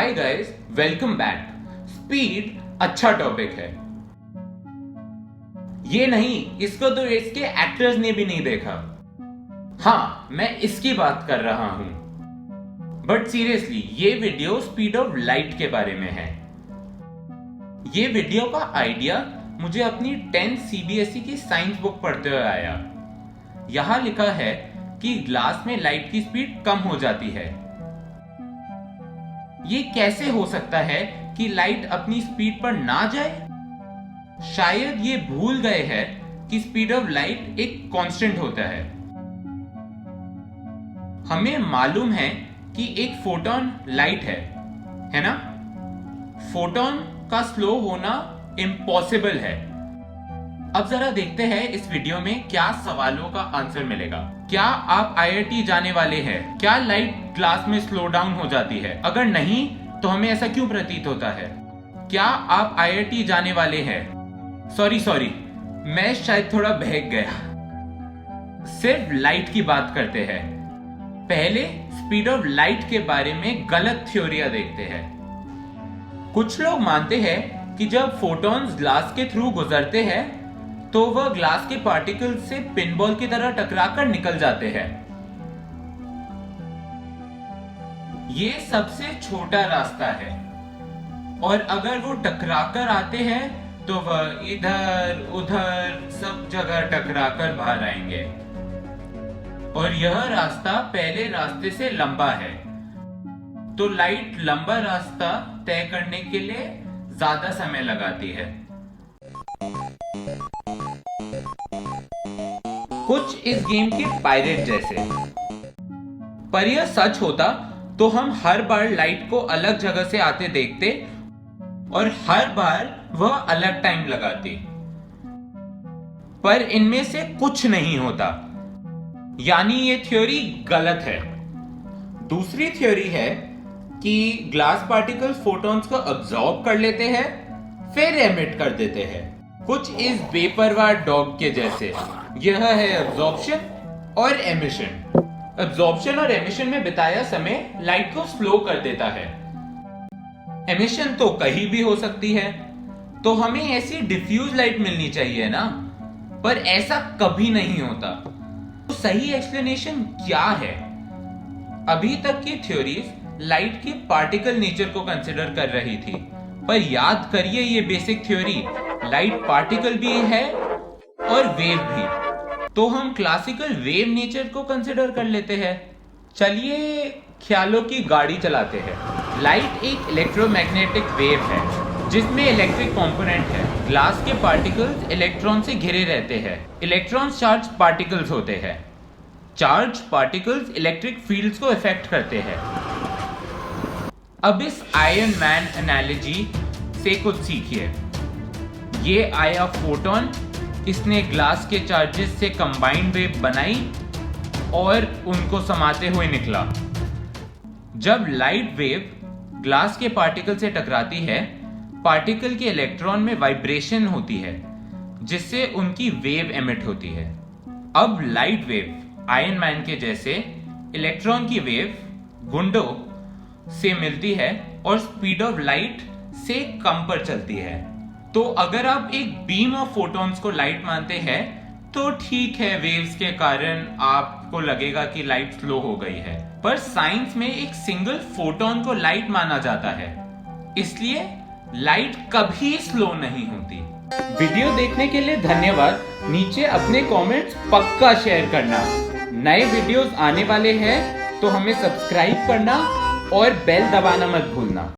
Hi guys, welcome back. Speed अच्छा topic है। ये नहीं, इसको तो इसके एक्टर्स ने भी नहीं देखा। हाँ, मैं इसकी बात कर रहा हूं। बट सीरियसली, ये वीडियो स्पीड ऑफ लाइट के बारे में है। ये वीडियो का आइडिया मुझे अपनी 10th CBSE की साइंस बुक पढ़ते हुए आया। यहां लिखा है कि ग्लास में लाइट की स्पीड कम हो जाती है। ये कैसे हो सकता है कि लाइट अपनी स्पीड पर ना जाए? शायद ये भूल गए हैं कि स्पीड ऑफ लाइट एक कांस्टेंट होता है। हमें मालूम है कि एक फोटोन लाइट है ना? फोटोन का स्लो होना इम्पॉसिबल है। अब जरा देखते हैं इस वीडियो में क्या सवालों का आंसर मिलेगा। क्या आप IIT जाने वाले हैं? क्या लाइट ग्लास में स्लो डाउन हो जाती है? अगर नहीं, तो हमें ऐसा क्यों प्रतीत होता है? क्या आप IIT जाने वाले हैं? सॉरी, मैं शायद थोड़ा बहक गया। सिर्फ लाइट की बात करते हैं। पहले स्पीड ऑफ लाइट के बारे में गलत थ्योरियां देखते हैं। कुछ लोग मानते हैं कि जब फोटॉन्स ग्लास के थ्रू गुजरते हैं तो वह ग्लास के पार्टिकल से पिनबॉल की तरह टकराकर निकल जाते हैं। ये सबसे छोटा रास्ता है और अगर वो टकराकर आते हैं तो वह इधर उधर सब जगह टकराकर बाहर आएंगे और यह रास्ता पहले रास्ते से लंबा है। तो लाइट लंबा रास्ता तय करने के लिए ज्यादा समय लगाती है। कुछ इस गेम के पायरेट जैसे। पर यह सच होता तो हम हर बार लाइट को अलग जगह से आते देखते और हर बार वह अलग टाइम लगाती। पर इनमें से कुछ नहीं होता, यानी ये थ्योरी गलत है। दूसरी थ्योरी है कि ग्लास पार्टिकल्स फोटॉन्स को अब्सॉर्ब कर लेते हैं फिर एमिट कर देते हैं, कुछ इस बेपरवाह डॉग के जैसे। यह है अब्सॉर्प्शन और एमिशन। अब्सॉर्प्शन और एमिशन में बिताया समय लाइट को स्लो कर देता है। एमिशन तो कहीं भी हो सकती है, तो हमें ऐसी डिफ्यूज लाइट मिलनी चाहिए ना, पर ऐसा कभी नहीं होता। तो सही एक्सप्लेनेशन क्या है? अभी तक की थ्योरीज लाइट की पार्टिकल नेचर को कंसिडर कर रही थी, पर याद करिए ये बेसिक थ्योरी, लाइट पार्टिकल भी है और वेव भी। तो हम क्लासिकल वेव नेचर को कंसिडर कर लेते हैं। चलिए ख्यालों की गाड़ी चलाते हैं। लाइट एक इलेक्ट्रोमैग्नेटिक वेव है जिसमें इलेक्ट्रिक कंपोनेंट है। ग्लास के पार्टिकल्स इलेक्ट्रॉन से घिरे रहते हैं। इलेक्ट्रॉन्स चार्ज पार्टिकल्स होते हैं। चार्ज पार्टिकल्स इलेक्ट्रिक फील्ड्स को इफेक्ट करते हैं। अब इस आयरन मैन एनालॉजी से कुछ सीखिए। ये आया फोटोन, इसने ग्लास के चार्जेस से कंबाइंड वेव बनाई और उनको समाते हुए निकला। जब लाइट वेव ग्लास के पार्टिकल से टकराती है, पार्टिकल के इलेक्ट्रॉन में वाइब्रेशन होती है जिससे उनकी वेव एमिट होती है। अब लाइट वेव आयरन मैन के जैसे इलेक्ट्रॉन की वेव गुंडों से मिलती है और स्पीड ऑफ लाइट से कम पर चलती है। तो अगर आप एक बीम ऑफ फोटॉन्स को लाइट मानते हैं तो ठीक है, वेव्स के कारण आपको लगेगा कि लाइट स्लो हो गई है, पर साइंस में एक सिंगल फोटॉन को लाइट माना जाता है, इसलिए लाइट कभी स्लो नहीं होती। वीडियो देखने के लिए धन्यवाद। नीचे अपने कमेंट्स पक्का शेयर करना। नए वीडियोस आने वाले हैं तो हमें सब्सक्राइब करना और बेल दबाना मत भूलना।